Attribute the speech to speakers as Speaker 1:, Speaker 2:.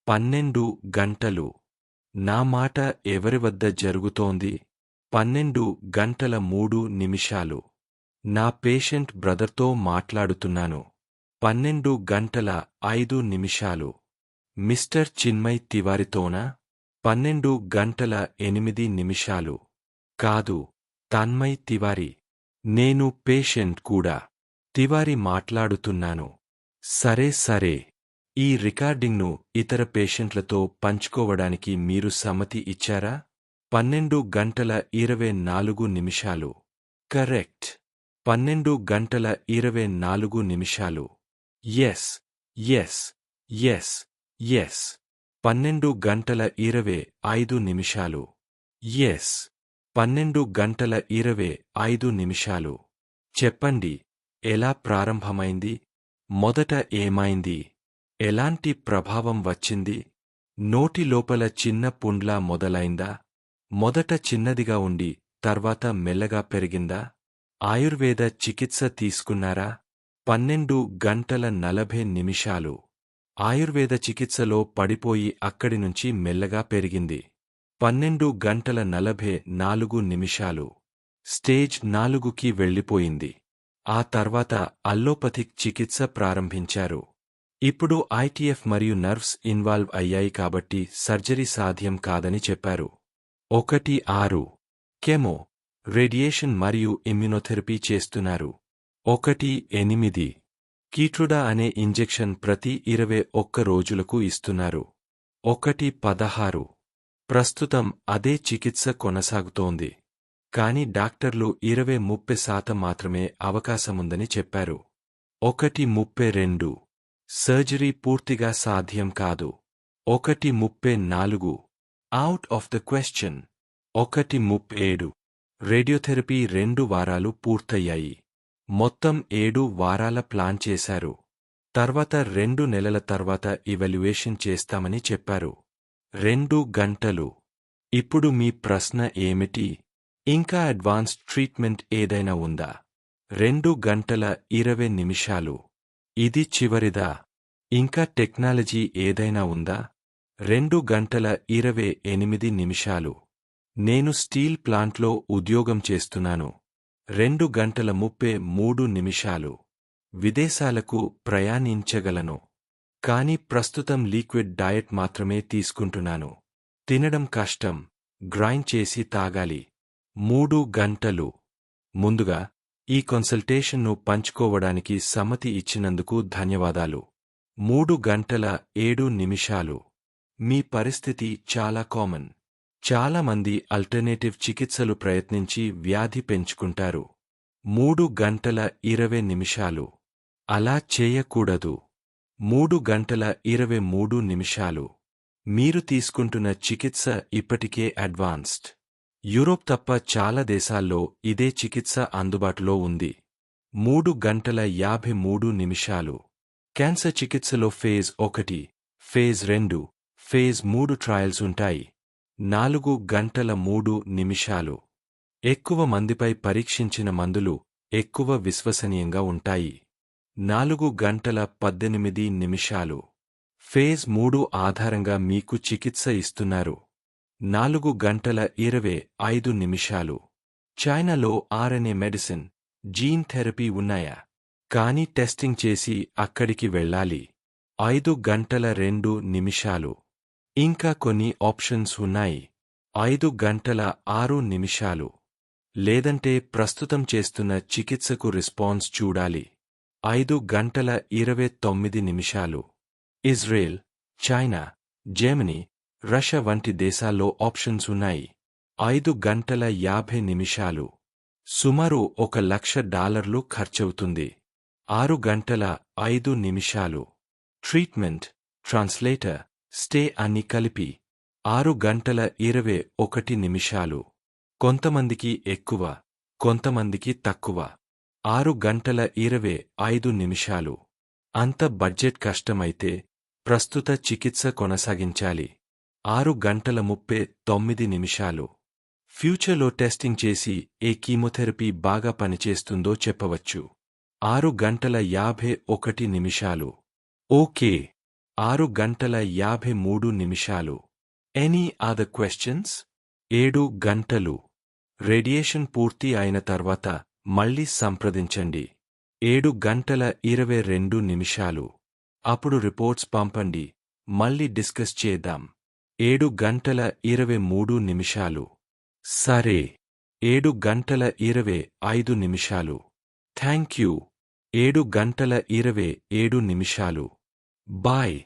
Speaker 1: 12 గంటలు. నా మాట ఎవరి వద్ద జరుగుతోంది? 12 గంటల 3 నిమిషాలు. నా పేషెంట్ బ్రదర్తో మాట్లాడుతున్నాను. 12 గంటల 5 నిమిషాలు. మిస్టర్ చిన్మయ్ తివారితోనా? 12 గంటల 8 నిమిషాలు. కాదు, తన్మయ్ తివారి. నేను పేషెంట్ కూడా. తివారి మాట్లాడుతున్నాను. సరే సరే. ఈ రికార్డింగ్ను ఇతర పేషెంట్లతో పంచుకోవడానికి మీరు సమ్మతి ఇచ్చారా? 12 గంటల 24 నిమిషాలు. కరెక్ట్. 12 గంటల 24 నిమిషాలు. Yes yes yes yes. 12 గంటల 25 నిమిషాలు. ఎస్. 12 గంటల 25 నిమిషాలు. చెప్పండి, ఎలా ప్రారంభమైంది? మొదట ఏమైంది? ఎలాంటి ప్రభావం వచ్చింది? నోటి లోపల చిన్న పుండ్లా మొదలైందా? మొదట చిన్నదిగా ఉండి తర్వాత మెల్లగా పెరిగిందా? ఆయుర్వేద చికిత్స తీసుకున్నారా? 12 గంటల 40 నిమిషాలు. ఆయుర్వేద చికిత్సలో పడిపోయి అక్కడి నుంచి మెల్లగా పెరిగింది. 12 గంటల 44 నిమిషాలు. స్టేజ్ 4కి వెళ్ళిపోయింది. ఆ తర్వాత అల్లోపథిక్ చికిత్స ప్రారంభించారు. ఇప్పుడు ఐటీఎఫ్ మరియు నర్వ్స్ ఇన్వాల్వ్ అయ్యాయి కాబట్టి సర్జరీ సాధ్యం కాదని చెప్పారు. 1-6 కెమో, రేడియేషన్ మరియు ఇమ్యునోథెరపీ చేస్తున్నారు. 1-8 కీట్రుడా అనే ఇంజెక్షన్ ప్రతి 21 రోజులకు ఇస్తున్నారు. 1-16 ప్రస్తుతం అదే చికిత్స కొనసాగుతోంది. కాని డాక్టర్లు 20-30% మాత్రమే అవకాశముందని చెప్పారు. 1-32 సర్జరీ పూర్తిగా సాధ్యం కాదు. 1-34 out of the question. 1-37 radiotherapy 2 వారాలు పూర్తయ్యాయి. మొత్తం 7 వారాల ప్లాన్ చేశారు. తర్వాత 2 నెలల తర్వాత ఇవాల్యుయేషన్ చేస్తామని చెప్పారు. 2 గంటలు. ఇప్పుడు మీ ప్రశ్న ఏమిటి? ఇంకా అడ్వాన్స్డ్ ట్రీట్మెంట్ ఏదైనా ఉందా? 2 గంటల 20 నిమిషాలు. ఇది చివరిదా? ఇంకా టెక్నాలజీ ఏదైనా ఉందా? 2 గంటల 28 నిమిషాలు. నేను స్టీల్ ప్లాంట్లో ఉద్యోగం చేస్తున్నాను. 2 గంటల 33 నిమిషాలు. విదేశాలకు ప్రయాణించగలను. కాని ప్రస్తుతం లిక్విడ్ డయట్ మాత్రమే తీసుకుంటున్నాను. తినడం కష్టం, గ్రైండ్ చేసి తాగాలి. 3 గంటలు. ముందుగా ఈ కన్సల్టేషన్ను పంచుకోవడానికి సమ్మతి ఇచ్చినందుకు ధన్యవాదాలు. 3 గంటల 7 నిమిషాలు. మీ పరిస్థితి చాలా కామన్. చాలా మంది అల్టర్నేటివ్ చికిత్సలు ప్రయత్నించి వ్యాధి పెంచుకుంటారు. 3 గంటల 20 నిమిషాలు. అలా చేయకూడదు. 3 గంటల 23 నిమిషాలు. మీరు తీసుకుంటున్న చికిత్స ఇప్పటికే అడ్వాన్స్డ్. యూరోప్ తప్ప చాలా దేశాల్లో ఇదే చికిత్స అందుబాటులో ఉంది. 3 గంటల 53 నిమిషాలు. క్యాన్సర్ చికిత్సలో ఫేజ్ 1, ఫేజ్ 2, ఫేజ్ 3 ట్రయల్స్ ఉంటాయి. 4 గంటల 3 నిమిషాలు. ఎక్కువ మందిపై పరీక్షించిన మందులు ఎక్కువ విశ్వసనీయంగా ఉంటాయి. 4 గంటల 18 నిమిషాలు. ఫేజ్ 3 ఆధారంగా మీకు చికిత్స ఇస్తున్నారు. 4 గంటల 25 నిమిషాలు. చైనాలో ఆర్ఎన్ఏ మెడిసిన్, జీన్ థెరపీ ఉన్నాయా? కానీ టెస్టింగ్ చేసి అక్కడికి వెళ్ళాలి. 5 గంటల 2 నిమిషాలు. ఇంకా కొన్ని ఆప్షన్స్ ఉన్నాయి. 5 గంటల 6 నిమిషాలు. లేదంటే ప్రస్తుతం చేస్తున్న చికిత్సకు రెస్పాన్స్ చూడాలి. 5 గంటల 29 నిమిషాలు. ఇజ్రాయెల్, చైనా, జర్మనీ, రష్యా వంటి దేశాల్లో ఆప్షన్స్ ఉన్నాయి. 5 గంటల 50 నిమిషాలు. సుమారు $1,00,000 ఖర్చవుతుంది. 6 గంటల 5 నిమిషాలు. ట్రీట్మెంట్, ట్రాన్స్లేటర్, స్టే అన్ని కలిపి 6 గంటల 21 నిమిషాలు. కొంతమందికి ఎక్కువ, కొంతమందికి తక్కువ. 6 గంటల 25 నిమిషాలు. అంత బడ్జెట్ కష్టమైతే ప్రస్తుత చికిత్స కొనసాగించాలి. 6 గంటల 39 నిమిషాలు. ఫ్యూచర్లో టెస్టింగ్ చేసి ఏ కీమోథెరపీ బాగా పనిచేస్తుందో చెప్పవచ్చు. 6 గంటల 51 నిమిషాలు. ఓకే. 6:53. Any other questions? 7 గంటలు. రేడియేషన్ పూర్తి అయిన తర్వాత మళ్ళీ సంప్రదించండి. 7:22. అప్పుడు రిపోర్ట్స్ పంపండి, మళ్ళీ డిస్కస్ చేద్దాం. 7:23. సరే. 7:25. Thank you. 7:27. బాయ్.